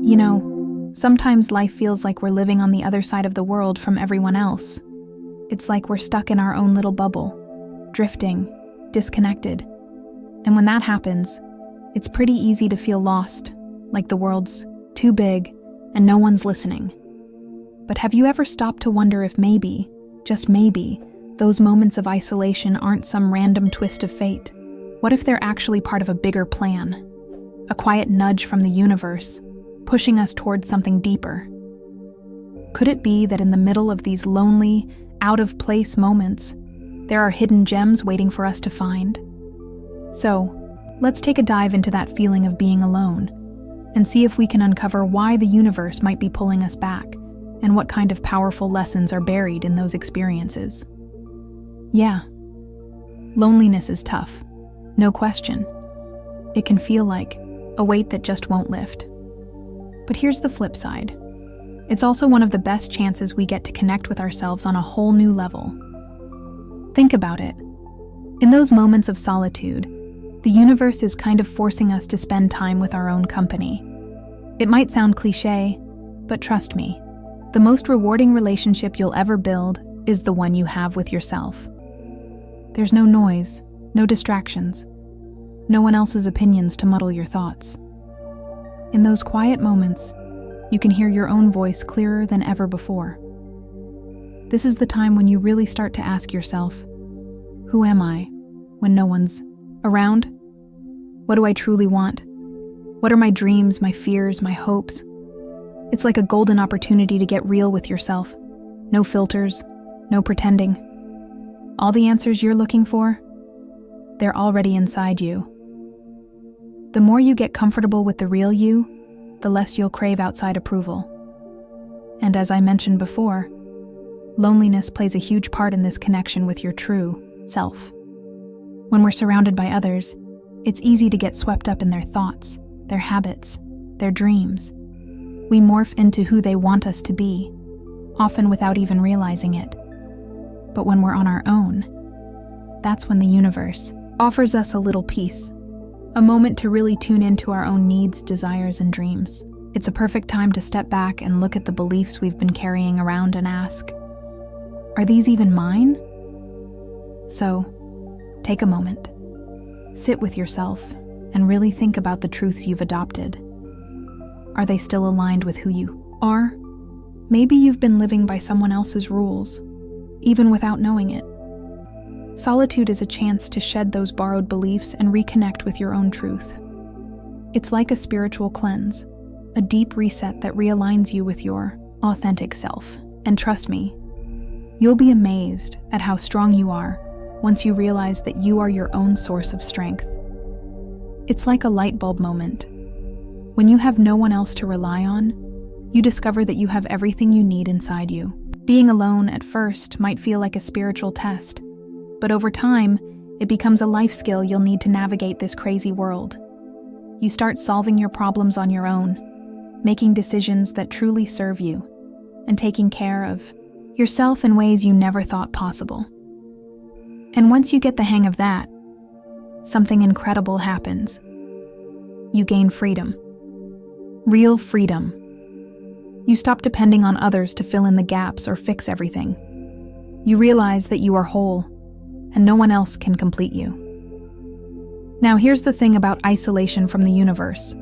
You know, sometimes life feels like we're living on the other side of the world from everyone else. It's like we're stuck in our own little bubble, drifting, disconnected. And when that happens, it's pretty easy to feel lost, like the world's too big and no one's listening. But have you ever stopped to wonder if maybe, just maybe, those moments of isolation aren't some random twist of fate? What if they're actually part of a bigger plan? A quiet nudge from the universe, pushing us towards something deeper? Could it be that in the middle of these lonely, out-of-place moments, there are hidden gems waiting for us to find? So, let's take a dive into that feeling of being alone, and see if we can uncover why the universe might be pulling us back, and what kind of powerful lessons are buried in those experiences. Yeah, loneliness is tough, no question. It can feel like a weight that just won't lift. But here's the flip side. It's also one of the best chances we get to connect with ourselves on a whole new level. Think about it. In those moments of solitude, the universe is kind of forcing us to spend time with our own company. It might sound cliché, but trust me, the most rewarding relationship you'll ever build is the one you have with yourself. There's no noise, no distractions, no one else's opinions to muddle your thoughts. In those quiet moments, you can hear your own voice clearer than ever before. This is the time when you really start to ask yourself, who am I when no one's around? What do I truly want? What are my dreams, my fears, my hopes? It's like a golden opportunity to get real with yourself. No filters, no pretending. All the answers you're looking for, they're already inside you. The more you get comfortable with the real you, the less you'll crave outside approval. And as I mentioned before, loneliness plays a huge part in this connection with your true self. When we're surrounded by others, it's easy to get swept up in their thoughts, their habits, their dreams. We morph into who they want us to be, often without even realizing it. But when we're on our own, that's when the universe offers us a little peace, a moment to really tune into our own needs, desires, and dreams. It's a perfect time to step back and look at the beliefs we've been carrying around and ask, are these even mine? So, take a moment, sit with yourself, and really think about the truths you've adopted. Are they still aligned with who you are? Maybe you've been living by someone else's rules, even without knowing it. Solitude is a chance to shed those borrowed beliefs and reconnect with your own truth. It's like a spiritual cleanse, a deep reset that realigns you with your authentic self. And trust me, you'll be amazed at how strong you are once you realize that you are your own source of strength. It's like a light bulb moment. When you have no one else to rely on, you discover that you have everything you need inside you. Being alone at first might feel like a spiritual test, but over time, it becomes a life skill you'll need to navigate this crazy world. You start solving your problems on your own, making decisions that truly serve you, and taking care of yourself in ways you never thought possible. And once you get the hang of that, something incredible happens. You gain freedom. Real freedom. You stop depending on others to fill in the gaps or fix everything. You realize that you are whole, and no one else can complete you. Now here's the thing about isolation from the universe.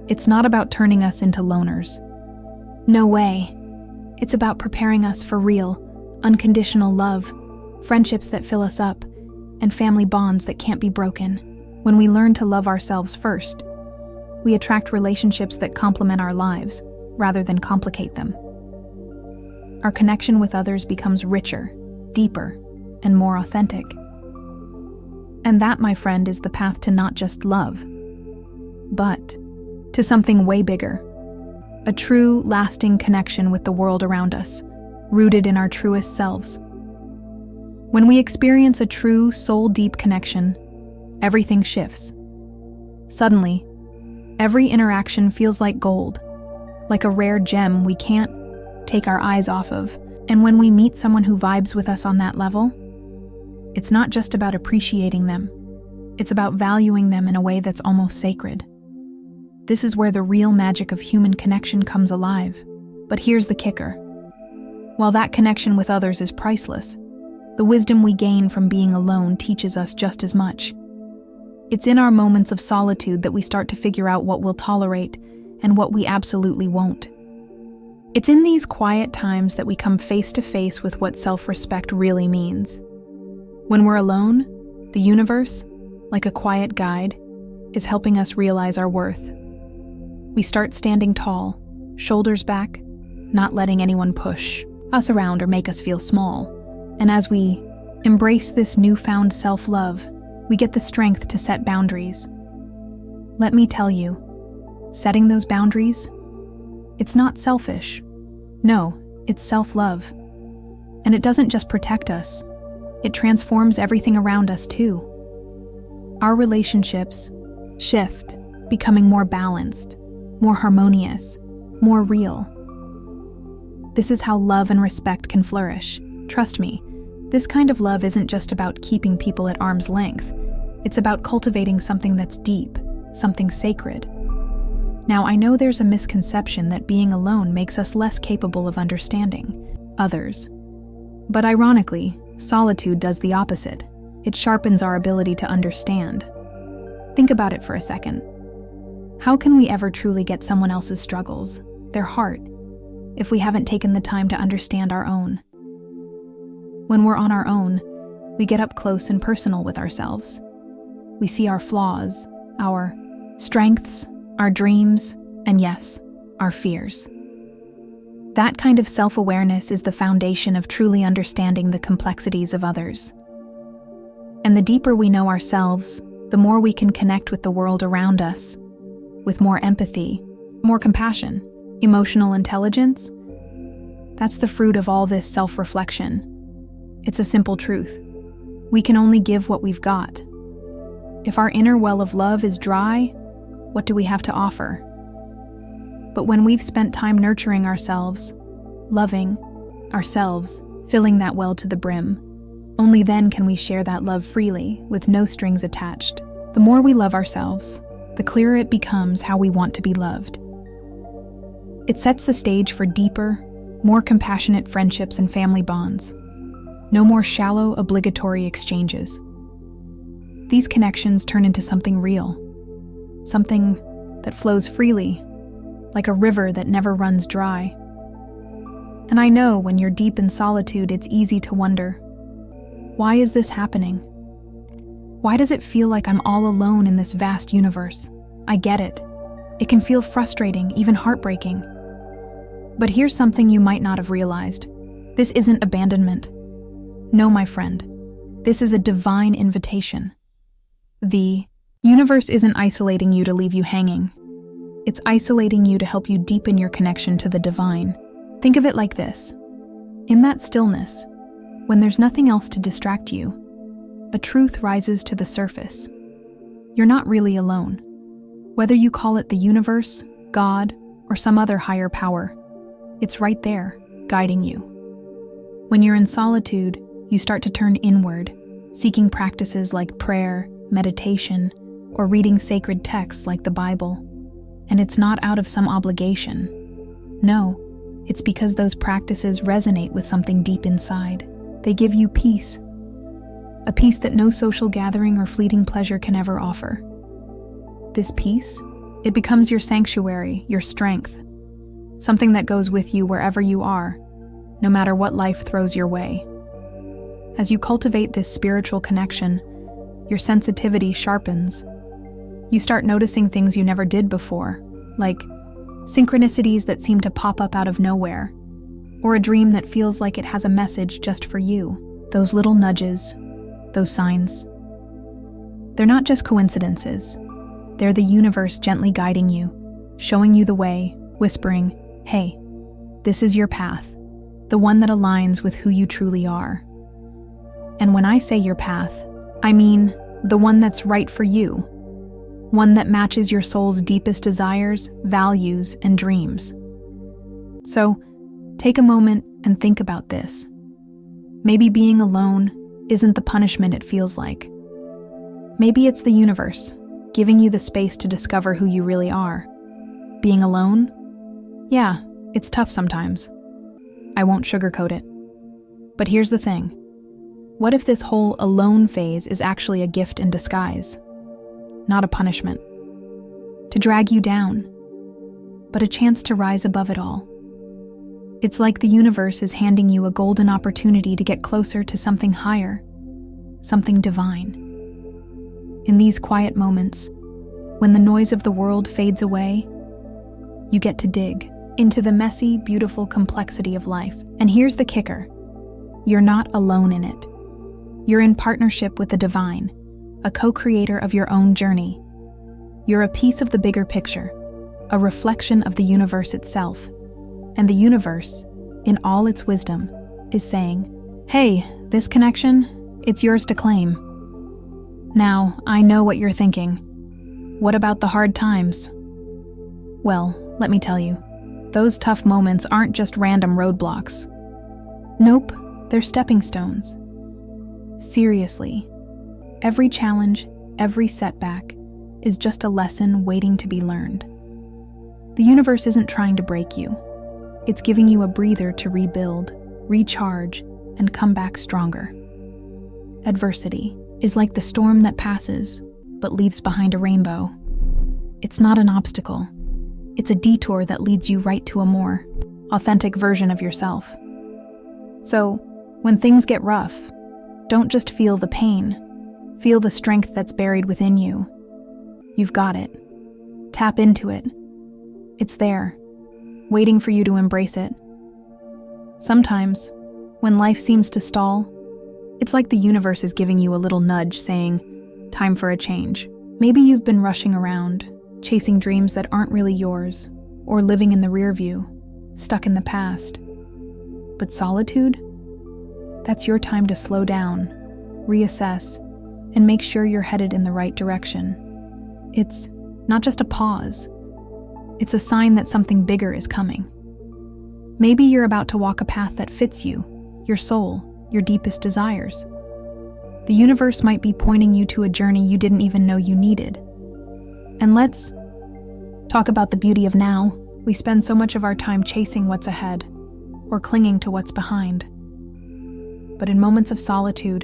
It's not about turning us into loners. No way. It's about preparing us for real, unconditional love, friendships that fill us up, and family bonds that can't be broken. When we learn to love ourselves first, we attract relationships that complement our lives, rather than complicate them. Our connection with others becomes richer, deeper, and more authentic. And that, my friend, is the path to not just love, but to something way bigger. A true, lasting connection with the world around us, rooted in our truest selves. When we experience a true, soul-deep connection, everything shifts. Suddenly, every interaction feels like gold, like a rare gem we can't take our eyes off of. And when we meet someone who vibes with us on that level, it's not just about appreciating them. It's about valuing them in a way that's almost sacred. This is where the real magic of human connection comes alive. But here's the kicker. While that connection with others is priceless, the wisdom we gain from being alone teaches us just as much. It's in our moments of solitude that we start to figure out what we'll tolerate and what we absolutely won't. It's in these quiet times that we come face to face with what self-respect really means. When we're alone, the universe, like a quiet guide, is helping us realize our worth. We start standing tall, shoulders back, not letting anyone push us around or make us feel small. And as we embrace this newfound self-love, we get the strength to set boundaries. Let me tell you, setting those boundaries, it's not selfish. No, it's self-love. And it doesn't just protect us, it transforms everything around us too. Our relationships shift, becoming more balanced, more harmonious, more real. This is how love and respect can flourish. Trust me, this kind of love isn't just about keeping people at arm's length. It's about cultivating something that's deep, something sacred. Now, I know there's a misconception that being alone makes us less capable of understanding others. But ironically, solitude does the opposite. It sharpens our ability to understand. Think about it for a second. How can we ever truly get someone else's struggles, their heart, if we haven't taken the time to understand our own? When we're on our own, we get up close and personal with ourselves. We see our flaws, our strengths, our dreams, and yes, our fears. That kind of self-awareness is the foundation of truly understanding the complexities of others. And the deeper we know ourselves, the more we can connect with the world around us, with more empathy, more compassion, emotional intelligence. That's the fruit of all this self-reflection. It's a simple truth. We can only give what we've got. If our inner well of love is dry, what do we have to offer? But when we've spent time nurturing ourselves, loving ourselves, filling that well to the brim, only then can we share that love freely, with no strings attached. The more we love ourselves, the clearer it becomes how we want to be loved. It sets the stage for deeper, more compassionate friendships and family bonds. No more shallow, obligatory exchanges. These connections turn into something real, something that flows freely, like a river that never runs dry. And I know when you're deep in solitude, it's easy to wonder, why is this happening? Why does it feel like I'm all alone in this vast universe? I get it. It can feel frustrating, even heartbreaking. But here's something you might not have realized. This isn't abandonment. No, my friend. This is a divine invitation. The universe isn't isolating you to leave you hanging. It's isolating you to help you deepen your connection to the divine. Think of it like this. In that stillness, when there's nothing else to distract you, a truth rises to the surface. You're not really alone. Whether you call it the universe, God, or some other higher power, it's right there, guiding you. When you're in solitude, you start to turn inward, seeking practices like prayer, meditation, or reading sacred texts like the Bible. And it's not out of some obligation. No, it's because those practices resonate with something deep inside. They give you peace. A peace that no social gathering or fleeting pleasure can ever offer. This peace, it becomes your sanctuary, your strength, something that goes with you wherever you are, no matter what life throws your way. As you cultivate this spiritual connection, your sensitivity sharpens. You start noticing things you never did before, like synchronicities that seem to pop up out of nowhere, or a dream that feels like it has a message just for you. Those little nudges, those signs, they're not just coincidences. They're the universe gently guiding you, showing you the way, whispering, "Hey, this is your path, the one that aligns with who you truly are." And when I say your path, I mean the one that's right for you, one that matches your soul's deepest desires, values, and dreams. So, take a moment and think about this. Maybe being alone isn't the punishment it feels like. Maybe it's the universe, giving you the space to discover who you really are. Being alone? Yeah, it's tough sometimes. I won't sugarcoat it. But here's the thing. What if this whole alone phase is actually a gift in disguise? Not a punishment. To drag you down, but a chance to rise above it all. It's like the universe is handing you a golden opportunity to get closer to something higher, something divine. In these quiet moments, when the noise of the world fades away, you get to dig into the messy, beautiful complexity of life. And here's the kicker. You're not alone in it. You're in partnership with the divine, a co-creator of your own journey. You're a piece of the bigger picture, a reflection of the universe itself. And the universe, in all its wisdom, is saying, hey, this connection, it's yours to claim. Now, I know what you're thinking. What about the hard times? Well, let me tell you, those tough moments aren't just random roadblocks. Nope, they're stepping stones. Seriously, every challenge, every setback is just a lesson waiting to be learned. The universe isn't trying to break you. It's giving you a breather to rebuild, recharge, and come back stronger. Adversity is like the storm that passes, but leaves behind a rainbow. It's not an obstacle. It's a detour that leads you right to a more authentic version of yourself. So, when things get rough, don't just feel the pain. Feel the strength that's buried within you. You've got it. Tap into it. It's there, waiting for you to embrace it. Sometimes, when life seems to stall, it's like the universe is giving you a little nudge saying, time for a change. Maybe you've been rushing around, chasing dreams that aren't really yours, or living in the rear view, stuck in the past. But solitude? That's your time to slow down, reassess, and make sure you're headed in the right direction. It's not just a pause. It's a sign that something bigger is coming. Maybe you're about to walk a path that fits you, your soul, your deepest desires. The universe might be pointing you to a journey you didn't even know you needed. And let's talk about the beauty of now. We spend so much of our time chasing what's ahead, or clinging to what's behind. But in moments of solitude,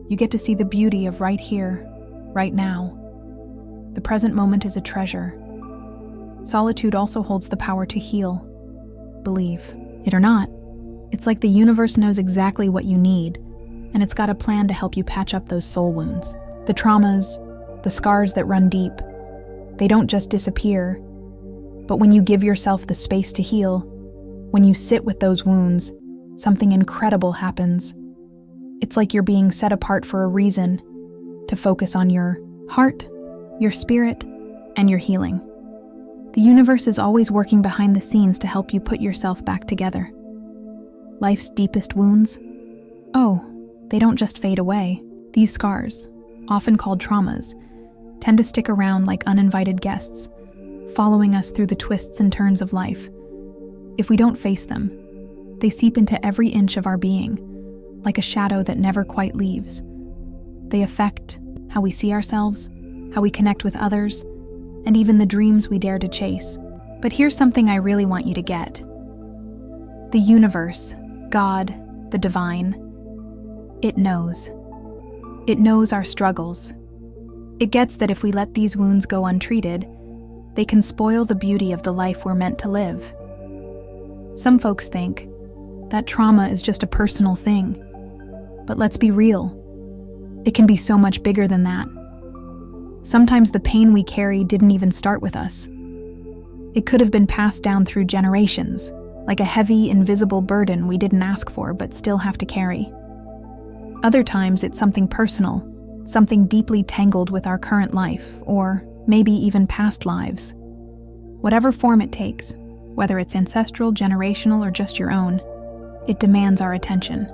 you get to see the beauty of right here, right now. The present moment is a treasure. Solitude also holds the power to heal. Believe it or not, it's like the universe knows exactly what you need, and it's got a plan to help you patch up those soul wounds. The traumas, the scars that run deep, they don't just disappear. But when you give yourself the space to heal, when you sit with those wounds, something incredible happens. It's like you're being set apart for a reason, to focus on your heart, your spirit, and your healing. The universe is always working behind the scenes to help you put yourself back together. Life's deepest wounds? Oh, they don't just fade away. These scars, often called traumas, tend to stick around like uninvited guests, following us through the twists and turns of life. If we don't face them, they seep into every inch of our being, like a shadow that never quite leaves. They affect how we see ourselves, how we connect with others, and even the dreams we dare to chase. But here's something I really want you to get. The universe, God, the divine, it knows. It knows our struggles. It gets that if we let these wounds go untreated, they can spoil the beauty of the life we're meant to live. Some folks think that trauma is just a personal thing. But let's be real. It can be so much bigger than that. Sometimes the pain we carry didn't even start with us. It could have been passed down through generations, like a heavy, invisible burden we didn't ask for but still have to carry. Other times it's something personal, something deeply tangled with our current life, or maybe even past lives. Whatever form it takes, whether it's ancestral, generational, or just your own, it demands our attention.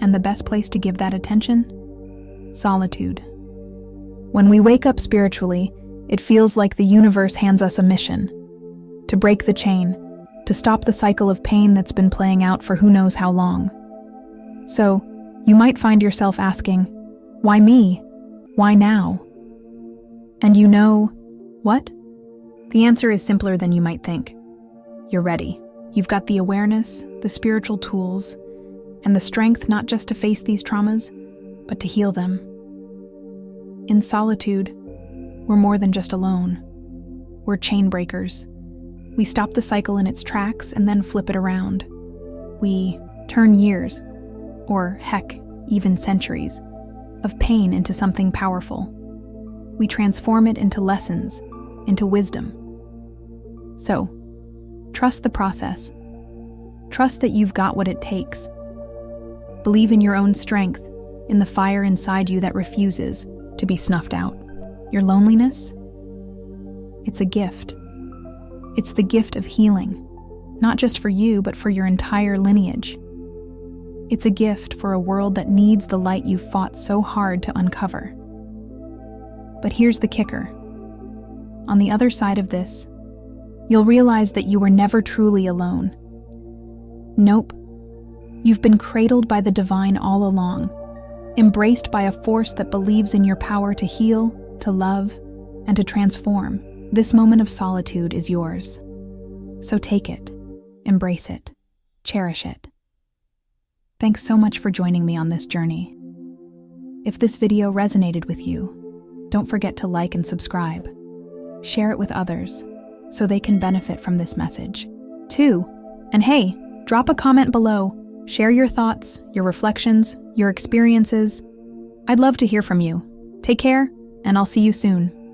And the best place to give that attention? Solitude. When we wake up spiritually, it feels like the universe hands us a mission. To break the chain, to stop the cycle of pain that's been playing out for who knows how long. So, you might find yourself asking, why me? Why now? And you know what? The answer is simpler than you might think. You're ready. You've got the awareness, the spiritual tools, and the strength not just to face these traumas, but to heal them. In solitude, we're more than just alone. We're chain breakers. We stop the cycle in its tracks and then flip it around. We turn years, or heck, even centuries, of pain into something powerful. We transform it into lessons, into wisdom. So, trust the process. Trust that you've got what it takes. Believe in your own strength, in the fire inside you that refuses to be snuffed out. Your loneliness? It's a gift. It's the gift of healing, not just for you, but for your entire lineage. It's a gift for a world that needs the light you've fought so hard to uncover. But here's the kicker. On the other side of this, you'll realize that you were never truly alone. Nope. You've been cradled by the divine all along, embraced by a force that believes in your power to heal, to love, and to transform. This moment of solitude is yours. So take it, embrace it, cherish it. Thanks so much for joining me on this journey. If this video resonated with you, don't forget to like and subscribe. Share it with others so they can benefit from this message, too. And hey, drop a comment below. Share your thoughts, your reflections, your experiences. I'd love to hear from you. Take care, and I'll see you soon.